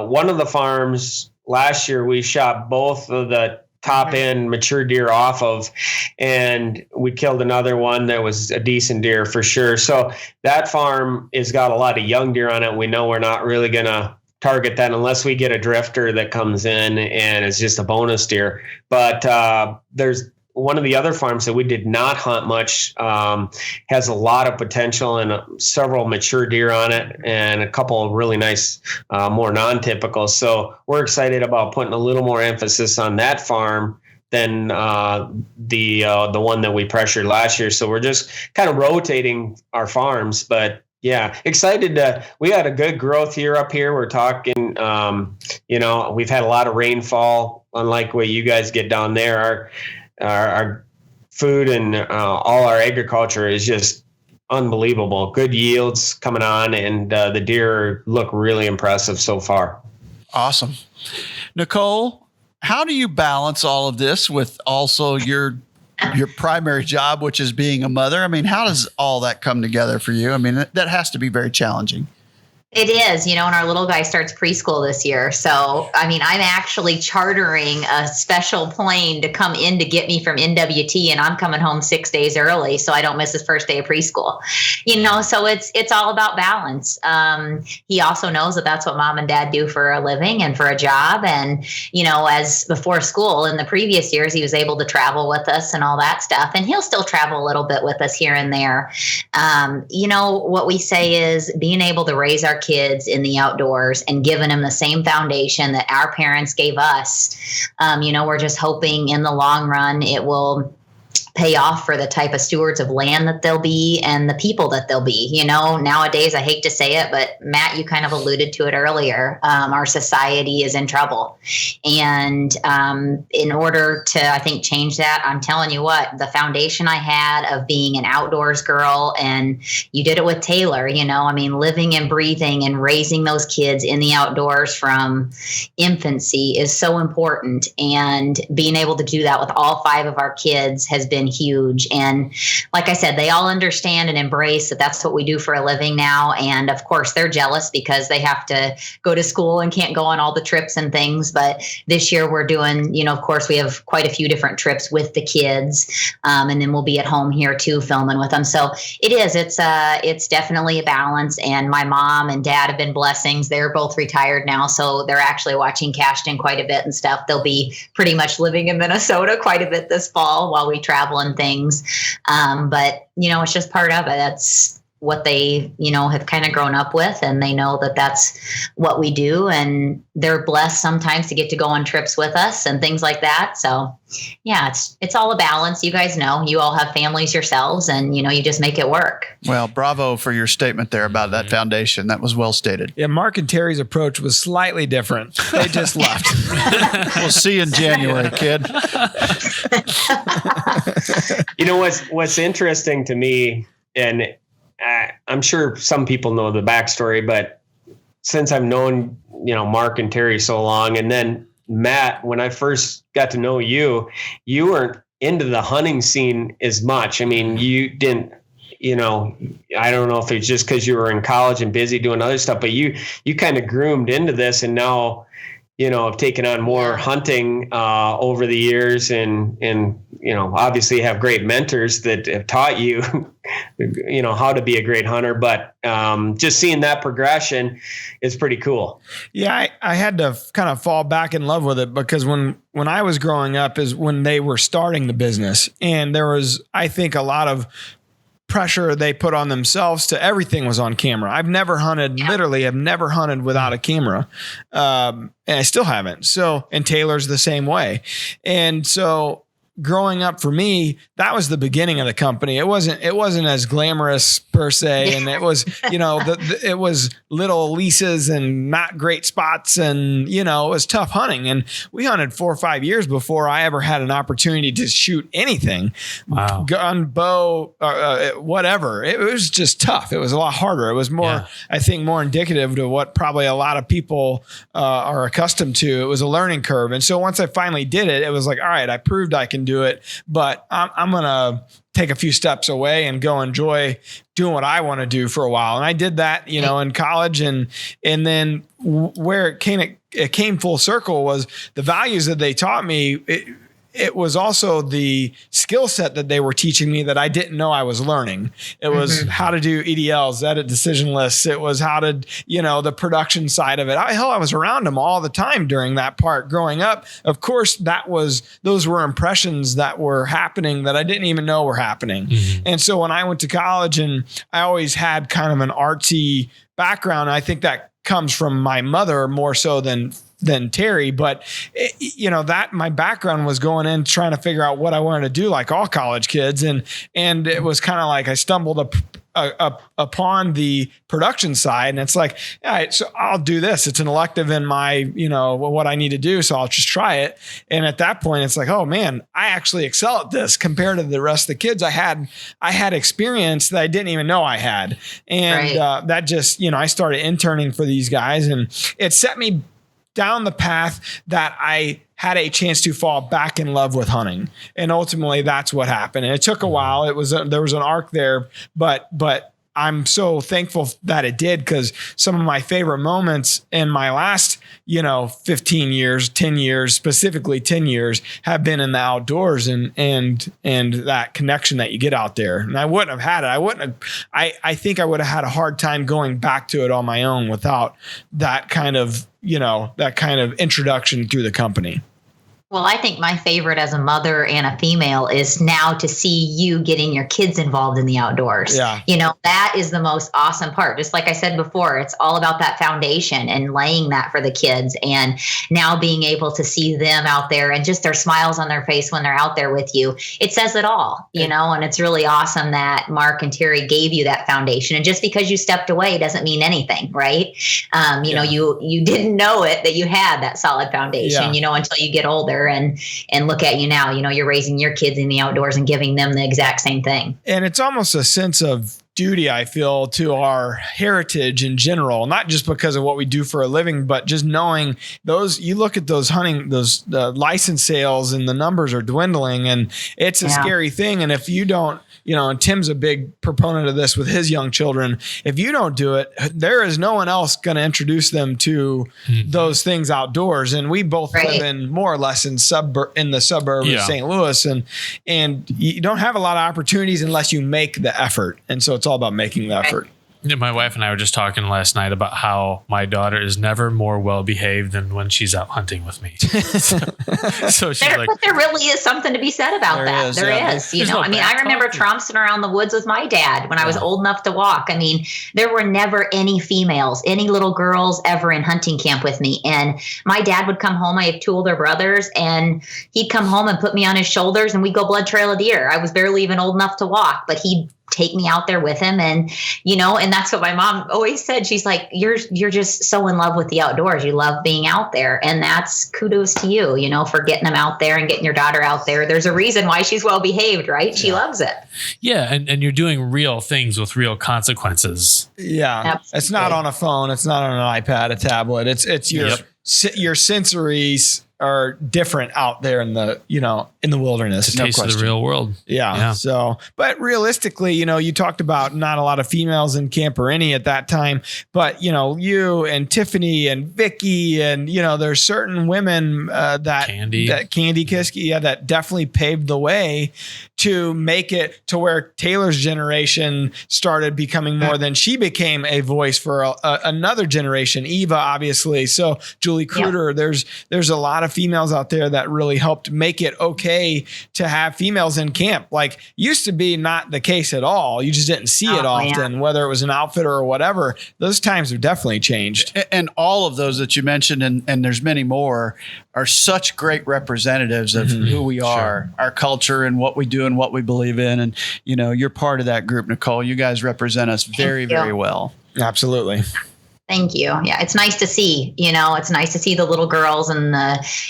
one of the farms last year we shot both of the top end mature deer off of, and we killed another one that was a decent deer for sure. So that farm has got a lot of young deer on it. We know we're not really going to target that unless we get a drifter that comes in and it's just a bonus deer. But there's one of the other farms that we did not hunt much, has a lot of potential and several mature deer on it and a couple of really nice, more non-typical. So we're excited about putting a little more emphasis on that farm than the one that we pressured last year. So we're just kind of rotating our farms, but yeah, excited we had a good growth year up here. We're talking, we've had a lot of rainfall, unlike what you guys get down there. Our food and all our agriculture is just unbelievable. Good yields coming on, and the deer look really impressive so far. Awesome. Nicole, how do you balance all of this with also your primary job, which is being a mother? I mean, how does all that come together for you? I mean, that has to be very challenging. It is, and our little guy starts preschool this year. So, I mean, I'm actually chartering a special plane to come in to get me from NWT, and I'm coming home 6 days early so I don't miss his first day of preschool. So it's all about balance. He also knows that that's what mom and dad do for a living and for a job. And, as before school in the previous years, he was able to travel with us and all that stuff. And he'll still travel a little bit with us here and there. What we say is being able to raise our kids in the outdoors and giving them the same foundation that our parents gave us. We're just hoping in the long run it will pay off for the type of stewards of land that they'll be and the people that they'll be. Nowadays, I hate to say it, but Matt, you kind of alluded to it earlier. Our society is in trouble. And in order to, I think, change that, I'm telling you what, the foundation I had of being an outdoors girl, and you did it with Taylor, living and breathing and raising those kids in the outdoors from infancy is so important. And being able to do that with all 5 of our kids has been huge. And like I said, they all understand and embrace that that's what we do for a living now. And of course, they're jealous because they have to go to school and can't go on all the trips and things. But this year we're doing, of course, we have quite a few different trips with the kids. And then we'll be at home here too, filming with them. So it's definitely a balance. And my mom and dad have been blessings. They're both retired now. So they're actually watching Cashton quite a bit and stuff. They'll be pretty much living in Minnesota quite a bit this fall while we travel and things. But, it's just part of it. That's what they, have kind of grown up with, and they know that that's what we do. And they're blessed sometimes to get to go on trips with us and things like that. So yeah, it's all a balance. You guys know, you all have families yourselves, and, you just make it work. Well, bravo for your statement there about that foundation. That was well stated. Yeah. Mark and Terry's approach was slightly different. They just left. We'll see you in January, kid. What's interesting to me, and I'm sure some people know the backstory, but since I've known, Mark and Terry so long, and then Matt, when I first got to know you weren't into the hunting scene as much. I mean, you didn't, I don't know if it's just because you were in college and busy doing other stuff, but you kind of groomed into this, and now, have taken on more hunting over the years, and obviously have great mentors that have taught you, how to be a great hunter. But just seeing that progression is pretty cool. Yeah, I had to kind of fall back in love with it, because when I was growing up is when they were starting the business, and there was, I think, a lot of pressure they put on themselves to everything was on camera. I've never hunted, literally have never hunted without a camera. And I still haven't. So, and Taylor's the same way. And so growing up for me, that was the beginning of the company. It wasn't as glamorous per se. And it was, it was little leases and not great spots. And, it was tough hunting. And we hunted 4 or 5 years before I ever had an opportunity to shoot anything. Wow. Gun, bow, whatever. It was just tough. It was a lot harder. It was more, I think, more indicative to what probably a lot of people are accustomed to. It was a learning curve. And so once I finally did it, it was like, all right, I proved I can do it, but I'm going to take a few steps away and go enjoy doing what I want to do for a while. And I did that, in college, and then where it came full circle was the values that they taught me. It was also the skill set that they were teaching me that I didn't know I was learning. It was how to do EDLs, edit decision lists. It was how to, the production side of it. I was around them all the time during that part growing up. Of course, those were impressions that were happening that I didn't even know were happening. And so when I went to college, and I always had kind of an artsy background, I think that comes from my mother more so than Terry, but that my background was going in trying to figure out what I wanted to do, like all college kids, and it was kind of like I stumbled upon the production side, and it's like, all right, so I'll do this. It's an elective in my what I need to do, so I'll just try it. And at that point, it's like, oh man, I actually excel at this compared to the rest of the kids. I had experience that I didn't even know I had, and that just I started interning for these guys, and it set me down the path that I had a chance to fall back in love with hunting. And ultimately that's what happened. And it took a while. There was an arc there, but I'm so thankful that it did, because some of my favorite moments in my last, 15 years, 10 years, specifically 10 years, have been in the outdoors and that connection that you get out there. And I wouldn't have had it. I think I would have had a hard time going back to it on my own without that kind of, introduction through the company. Well, I think my favorite as a mother and a female is now to see you getting your kids involved in the outdoors. Yeah. That is the most awesome part. Just like I said before, it's all about that foundation and laying that for the kids. And now being able to see them out there and just their smiles on their face when they're out there with you, it says it all, and it's really awesome that Mark and Terry gave you that foundation. And just because you stepped away doesn't mean anything, right? You didn't know it, that you had that solid foundation, until you get older. And look at you now, you're raising your kids in the outdoors and giving them the exact same thing. And it's almost a sense of duty, I feel, to our heritage in general, not just because of what we do for a living, but just knowing those, you look at those hunting, license sales, and the numbers are dwindling, and it's a scary thing. And if you don't, and Tim's a big proponent of this with his young children, if you don't do it, there is no one else going to introduce them to those things outdoors. And we both live in more or less in the suburb of St. Louis, and you don't have a lot of opportunities unless you make the effort. And so it's all about making the effort. Yeah, my wife and I were just talking last night about how my daughter is never more well behaved than when she's out hunting with me. So she's like, but there really is something to be said about that. There is. I remember trouncing around the woods with my dad when I was old enough to walk. There were never any females, any little girls ever in hunting camp with me. And my dad would come home. I have 2 older brothers, and he'd come home and put me on his shoulders, and we'd go blood trail a deer. I was barely even old enough to walk, but he'd take me out there with him. And, and that's what my mom always said. She's like, you're just so in love with the outdoors. You love being out there. And that's kudos to you, for getting them out there and getting your daughter out there. There's a reason why she's well behaved, right? She loves it. Yeah. And you're doing real things with real consequences. Yeah. Absolutely. It's not on a phone. It's not on an iPad, a tablet. It's your sensories are different out there in the wilderness. It's a taste of the real world. Yeah. So, but realistically, you talked about not a lot of females in camp or any at that time, but you and Tiffany and Vicky and, there's certain women that Candy Kiske, that definitely paved the way to make it to where Taylor's generation started becoming more than she became a voice for another generation. Eva, obviously. So Julie Cruder, there's a lot of females out there that really helped make it okay to have females in camp. Like used to be not the case at all. You just didn't see it often, whether it was an outfitter or whatever. Those times have definitely changed. And all of those that you mentioned, and there's many more, are such great representatives of who we are, our culture and what we do and what we believe in. And, you know, you're part of that group, Nicole. You guys represent us very, very well. Absolutely. Thank you. Yeah, it's nice to see, it's nice to see the little girls and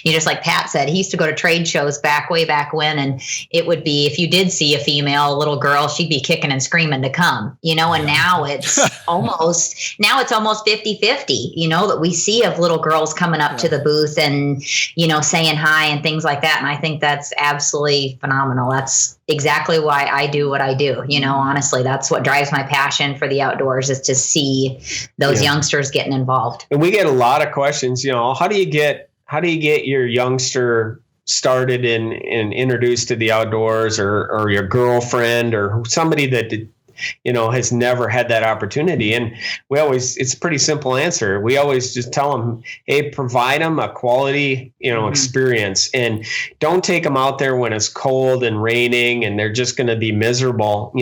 just like Pat said, he used to go to trade shows way back when, and it would be, if you did see a female, a little girl, she'd be kicking and screaming to come, and now it's almost 50-50, that we see of little girls coming up to the booth and, saying hi and things like that. And I think that's absolutely phenomenal. That's exactly why I do what I do. Honestly, that's what drives my passion for the outdoors, is to see those youngsters getting involved. And we get a lot of questions, how do you get your youngster started and introduced to the outdoors, or your girlfriend or somebody that has never had that opportunity? And it's a pretty simple answer. We always just tell them, hey, provide them a quality, experience, and don't take them out there when it's cold and raining and they're just going to be miserable.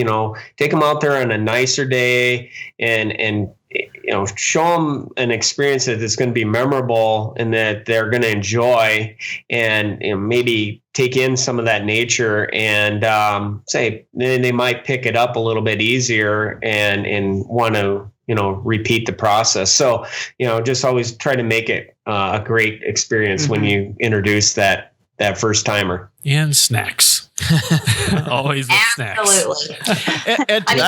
Take them out there on a nicer day and show them an experience that is going to be memorable and that they're going to enjoy, and maybe take in some of that nature, and say then they might pick it up a little bit easier and want to repeat the process. So just always try to make it a great experience when you introduce that first timer. And snacks. Always with snacks. Absolutely.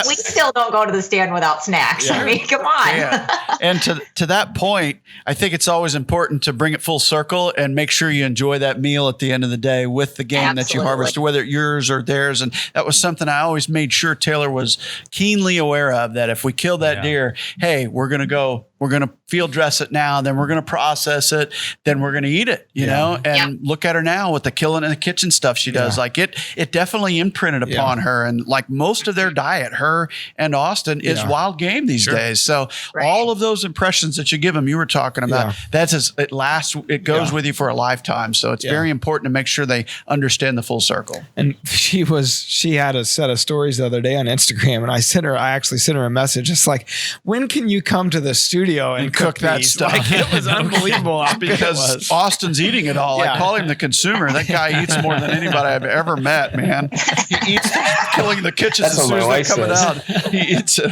We still don't go to the stand without snacks. Yeah. I mean, come on. Yeah. And to that point, I think it's always important to bring it full circle and make sure you enjoy that meal at the end of the day with the game that you harvested, whether it's yours or theirs. And that was something I always made sure Taylor was keenly aware of, that if we kill that deer, hey, we're going to field dress it now, then we're going to process it, then we're going to eat it, you know, and look at her now with the killing and the kitchen stuff she does. Like it definitely imprinted upon her. And like most of their diet, her and Austin, is wild game these days. So all of those impressions that you give them, you were talking about, it goes with you for a lifetime. So it's very important to make sure they understand the full circle. And she had a set of stories the other day on Instagram, and I actually sent her a message. It's like, when can you come to the studio and cook that stuff? Like, it was unbelievable because Austin's eating it all. I call him the consumer. That guy eats more than anybody I've ever met, man. He eats killing the kitchens as soon as they're coming out. He eats it.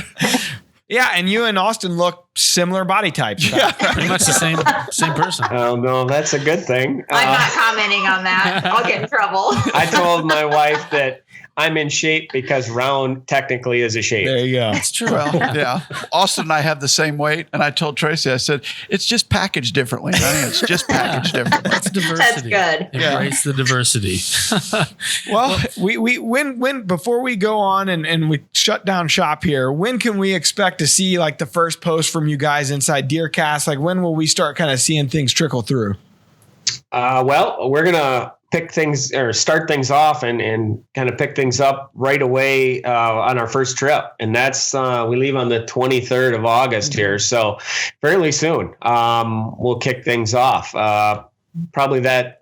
Yeah, and you and Austin look similar body types. Pretty much the same person. Oh, no, that's a good thing. I'm not commenting on that. I'll get in trouble. I told my wife that I'm in shape because round technically is a shape. There you go. It's true. Well, Austin and I have the same weight. And I told Tracy, I said, it's just packaged differently. It's just packaged differently. That's diversity. That's good. Embrace the diversity. Well, when before we go on and we shut down shop here, when can we expect to see like the first post from you guys inside DeerCast? Like, when will we start kind of seeing things trickle through? Well, we're going to start things off and kind of pick things up right away on our first trip. And that's, we leave on the 23rd of August here. So fairly soon, we'll kick things off. Probably that,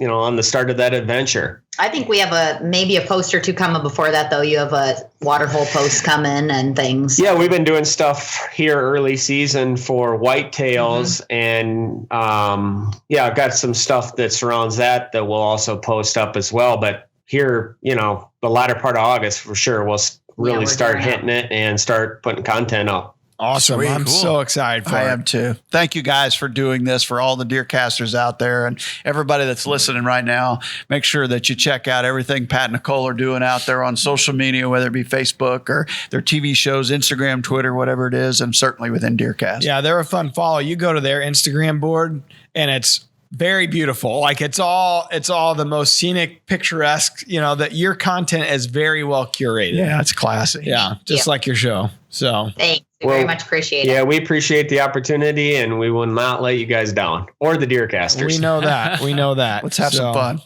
on the start of that adventure. I think we have maybe a post or two coming before that, though. You have a waterhole post coming and things. Yeah, we've been doing stuff here early season for whitetails, and I've got some stuff that surrounds that we'll also post up as well. But here, the latter part of August for sure, we'll really start hitting it and start putting content up. Awesome. Sweet, I'm so excited for it. I am too. Thank you guys for doing this, for all the DeerCasters out there and everybody that's listening right now. Make sure that you check out everything Pat and Nicole are doing out there on social media, whether it be Facebook or their TV shows, Instagram, Twitter, whatever it is, and certainly within DeerCast. Yeah, they're a fun follow. You go to their Instagram board and it's very beautiful. Like it's all the most scenic, picturesque, that your content is very well curated. Yeah, it's classy. Yeah, just like your show. So thanks. We very much appreciate it. Yeah, we appreciate the opportunity, and we will not let you guys down, or the DeerCasters. We know that. We know that. Let's have some fun.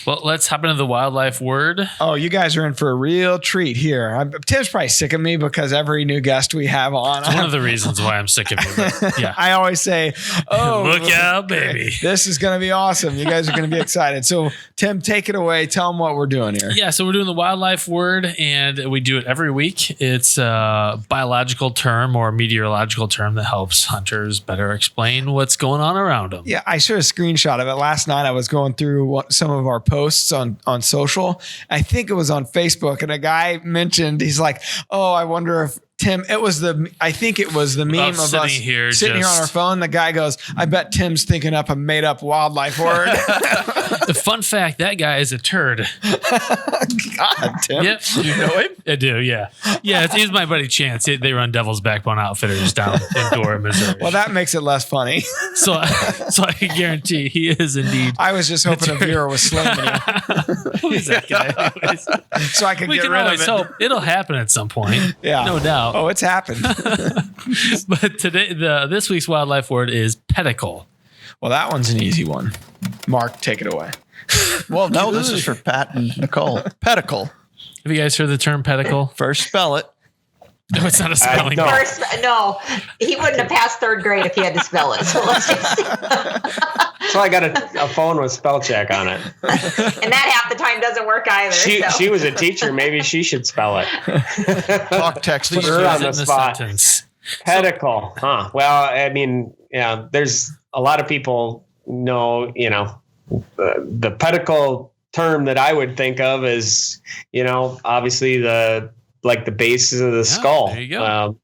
Well, let's hop into the wildlife word. Oh, you guys are in for a real treat here. Tim's probably sick of me because every new guest we have on. It's one of the reasons why I'm sick of you. But yeah. I always say, oh, look out, baby. This is going to be awesome. You guys are going to be excited. So, Tim, take it away. Tell them what we're doing here. Yeah, so we're doing the wildlife word, and we do it every week. It's a biological term or meteorological term that helps hunters better explain what's going on around them. Yeah, I showed a screenshot of it last night. I was going through some of our posts on social. I think it was on Facebook, and a guy mentioned, he's like, oh, I wonder if Tim, I think it was the meme of us sitting here on our phone. The guy goes, I bet Tim's thinking up a made up wildlife word. The fun fact, that guy is a turd. God, Tim. Yep. You know him? I do, yeah. Yeah, he's my buddy Chance. They run Devil's Backbone Outfitters down in Dora, Missouri. Well, that makes it less funny. So I can guarantee he is indeed. I was just hoping a viewer was slamming you. Who is that guy? So I could get rid of it. Hope it'll happen at some point. Yeah. No doubt. Oh, it's happened. But today, this week's wildlife word is pedicle. Well, that one's an easy one. Mark, take it away. Well, no, this is for Pat and Nicole. Pedicle. Have you guys heard the term pedicle? First spell it. No, it's not a spelling. No, he wouldn't have passed third grade if he had to spell it. So let's just. So I got a phone with spell check on it. And that half the time doesn't work either. She was a teacher. Maybe she should spell it. Talk text. Put her on the spot. Pedicle, huh? Well, I mean, yeah, there's a lot of people know, the pedicle term that I would think of is, obviously the bases of the skull. There you go.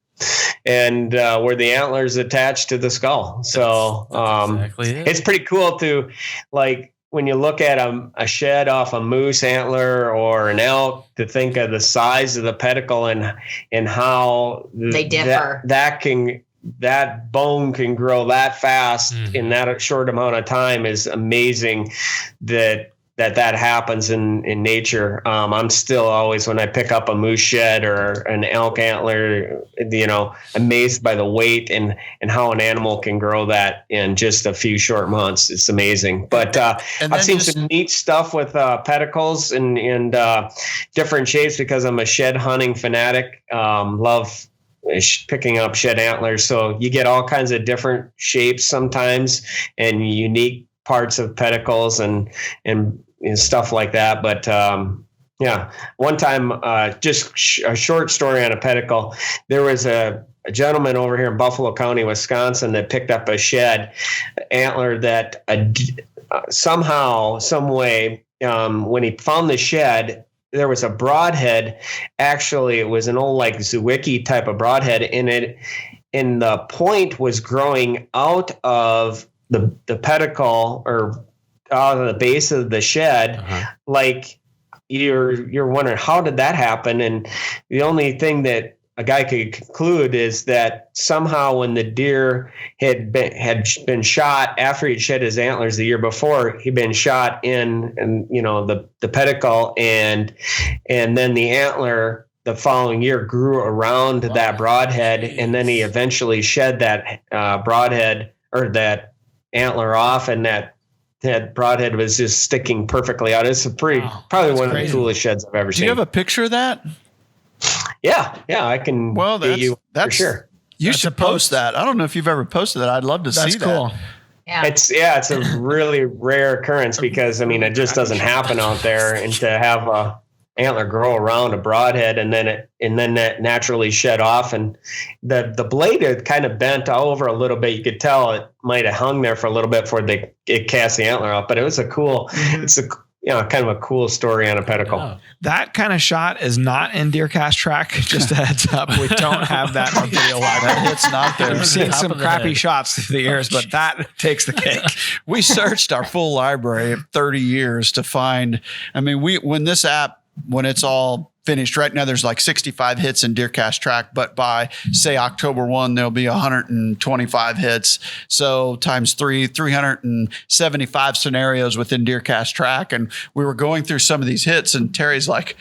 And where the antlers attached to the skull. So that's exactly it. It's pretty cool to, when you look at a shed off a moose antler or an elk, to think of the size of the pedicle and how they differ. That bone can grow that fast in that short amount of time is amazing. That happens in nature. I'm still always, when I pick up a moose shed or an elk antler, amazed by the weight and how an animal can grow that in just a few short months. It's amazing. But I've seen some neat stuff with pedicles and different shapes because I'm a shed hunting fanatic. Love picking up shed antlers. So you get all kinds of different shapes sometimes and unique parts of pedicles and stuff like that. But one time, just a short story on a pedicle. There was a gentleman over here in Buffalo County, Wisconsin, that picked up a shed antler that somehow, some way, when he found the shed, there was a broadhead. Actually, it was an old Zwicky type of broadhead in it, and the point was growing out of the pedicle or out of the base of the shed. You're wondering, how did that happen? And the only thing that a guy could conclude is that somehow when the deer had been shot after he'd shed his antlers the year before, he'd been shot in the pedicle, and then the antler the following year grew around that broadhead, and then he eventually shed that broadhead or that antler off, and that broadhead was just sticking perfectly out. It's probably one of the coolest sheds I've ever seen. Do you have a picture of that? Yeah, I can. Well, that's for sure. You should post that. I don't know if you've ever posted that. I'd love to see that. That's cool. Yeah. It's a really rare occurrence because it just doesn't happen out there, and to have a antler grow around a broadhead and then that naturally shed off, and the blade had kind of bent over a little bit. You could tell it might have hung there for a little bit before it cast the antler off, but it was it's a kind of a cool story on a pedicle. Yeah. That kind of shot is not in DeerCast track. Just a heads up, we don't have that in our video library. It's not there. We've seen some crappy shots through the years, but that takes the cake. We searched our full library of 30 years to find. When this app, when it's all finished, right now there's 65 hits in DeerCast track, but by say October 1, there'll be 125 hits. So times 375 scenarios within DeerCast track. And we were going through some of these hits, and Terry's like,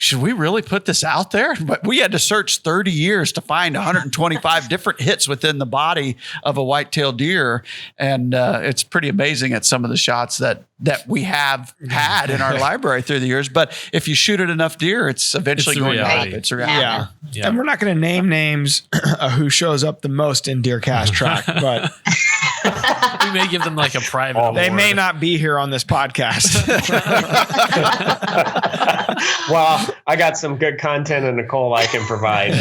should we really put this out there? But we had to search 30 years to find 125 different hits within the body of a white-tailed deer. And it's pretty amazing at some of the shots that we have had in our library through the years. But if you shoot at enough deer, it's eventually going to happen. It's a reality. Yeah. And we're not going to name names who shows up the most in DeerCast track, but we may give them like a private they award. may not be here on this podcast. Well, I got some good content in Nicole I can provide.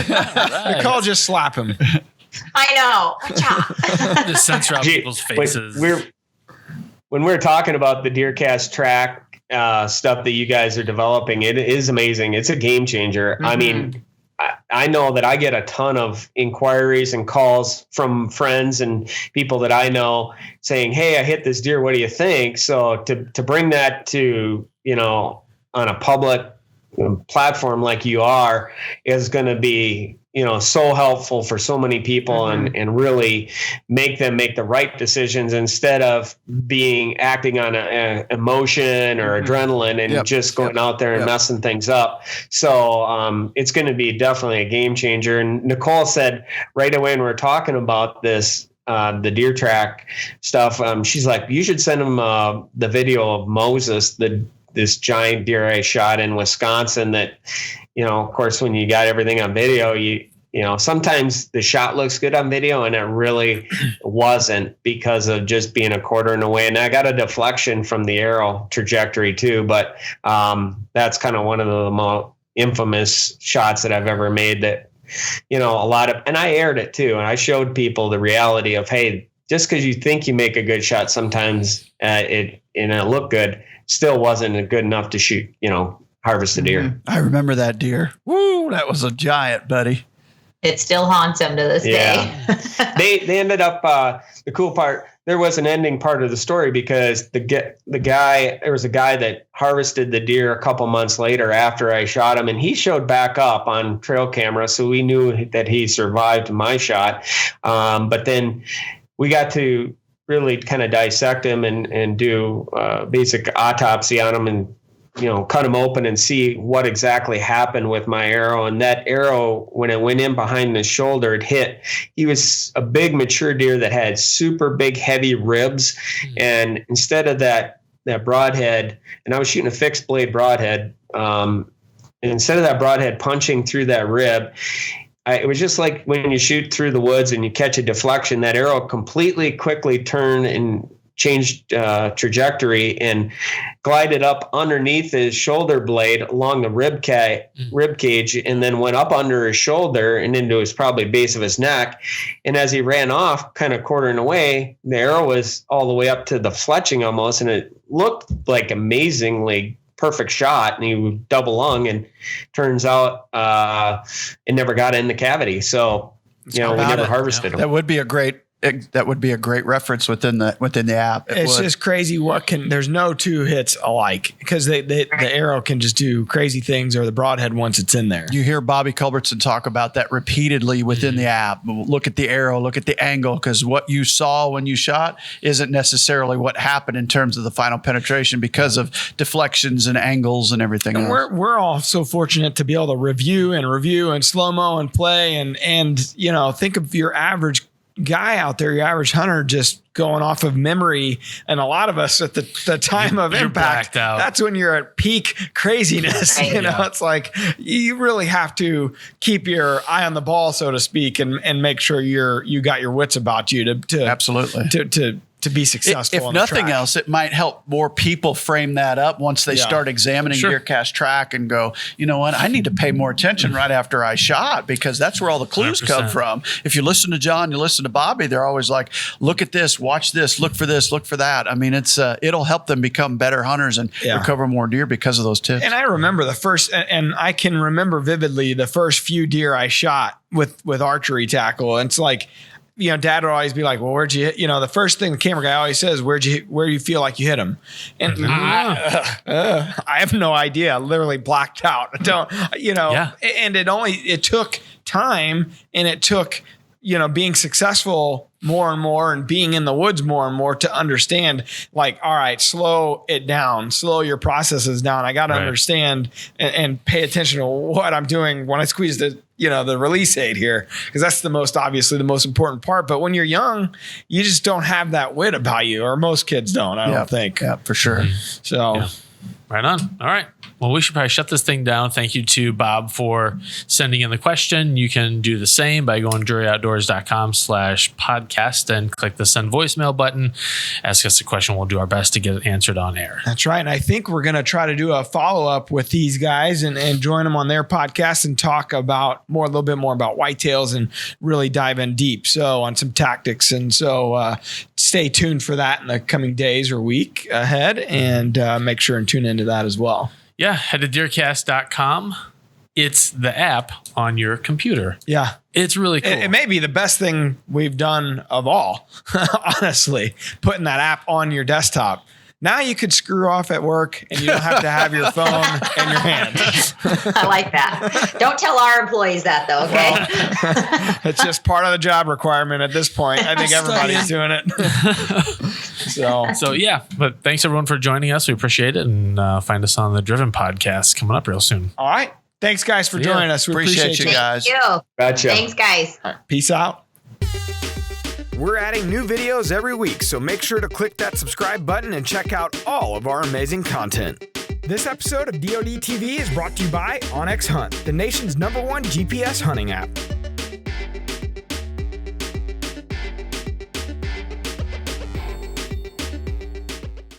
Nicole, just slap him. I know. Watch out. Just censor out people's faces. When we're talking about the DeerCast track stuff that you guys are developing, it is amazing. It's a game changer. I mean, I know that I get a ton of inquiries and calls from friends and people that I know saying, "Hey, I hit this deer. What do you think?" So to bring that to, on a public platform like you are is going to be, so helpful for so many people and really make them make the right decisions instead of acting on a emotion or adrenaline and just going out there and messing things up. So it's going to be definitely a game changer. And Nicole said right away when we were talking about this, the deer track stuff, she's like, you should send him the video of Moses, this giant deer I shot in Wisconsin that, of course, when you got everything on video, sometimes the shot looks good on video and it really wasn't because of just being a quarter and away. And I got a deflection from the arrow trajectory too, but that's kind of one of the most infamous shots that I've ever made that, and I aired it too. And I showed people the reality of, hey, just because you think you make a good shot, sometimes it looked good, still wasn't good enough to shoot, harvest a deer. I remember that deer. Woo, that was a giant, buddy. It still haunts him to this day. They ended up, the cool part, there was an ending part of the story because there was a guy that harvested the deer a couple months later after I shot him, and he showed back up on trail camera. So we knew that he survived my shot. But then we got to really kind of dissect him and do basic autopsy on him and, cut him open and see what exactly happened with my arrow. And that arrow, when it went in behind his shoulder, it hit. He was a big mature deer that had super big, heavy ribs. And instead of that broadhead, and I was shooting a fixed blade broadhead, and instead of that broadhead punching through that rib, it was just like when you shoot through the woods and you catch a deflection, that arrow quickly turned and changed trajectory and glided up underneath his shoulder blade along the rib cage, and then went up under his shoulder and into his probably base of his neck. And as he ran off, kind of quartering away, the arrow was all the way up to the fletching almost, and it looked like amazingly perfect shot, and he was double lung, and turns out it never got in the cavity. So we never harvested him. That would be a great reference within the app. It's just crazy there's no two hits alike because the arrow can just do crazy things, or the broadhead once it's in there. You hear Bobby Culbertson talk about that repeatedly within the app. Look at the arrow, look at the angle, because what you saw when you shot isn't necessarily what happened in terms of the final penetration because of deflections and angles and everything. And we're all so fortunate to be able to review and slow-mo and play and think of your average guy out there, your average hunter, just going off of memory. And a lot of us at the time of impact, that's when you're at peak craziness. Right. It's like you really have to keep your eye on the ball, so to speak, and make sure you got your wits about you to absolutely to be successful. If nothing else, it might help more people frame that up once they start examining DeerCast track and go, you know what, I need to pay more attention right after I shot, because that's where all the clues 100%. Come from. If you listen to John, you listen to Bobby, they're always like, look at this, watch this, look for this, look for that. I mean, it'll help them become better hunters and recover more deer because of those tips. And I remember and I can remember vividly the first few deer I shot with archery tackle. And it's like, Dad would always be like, well, where'd you hit? The first thing the camera guy always says, where do you feel like you hit him? And I have no idea. I literally blacked out. And it took time, and it took being successful more and more and being in the woods more and more to understand, like, all right, slow it down, slow your processes down. I got to understand and pay attention to what I'm doing when I squeeze the release aid here, because that's obviously the most important part. But when you're young, you just don't have that wit about you, or most kids don't, I don't think. Yeah, for sure. So right on. All right. Well, we should probably shut this thing down. Thank you to Bob for sending in the question. You can do the same by going to druryoutdoors.com/podcast and click the send voicemail button. Ask us a question. We'll do our best to get it answered on air. That's right. And I think we're going to try to do a follow-up with these guys and join them on their podcast and talk about a little bit more about whitetails and really dive in deep. So on some tactics. And so stay tuned for that in the coming days or week ahead, and make sure and tune into that as well. Yeah, head to DeerCast.com. It's the app on your computer. Yeah. It's really cool. It may be the best thing we've done of all, honestly, putting that app on your desktop. Now you could screw off at work and you don't have to have your phone in your hand. I like that. Don't tell our employees that, though, okay? Well, it's just part of the job requirement at this point. I think everybody's doing it. So yeah, but thanks everyone for joining us. We appreciate it, and find us on the Driven podcast coming up real soon. All right. Thanks, guys, for joining us. We appreciate you guys. Thank you. Gotcha. Thanks, guys. All right, peace out. We're adding new videos every week, so make sure to click that subscribe button and check out all of our amazing content. This episode of DOD TV is brought to you by onX Hunt, the nation's #1 GPS hunting app.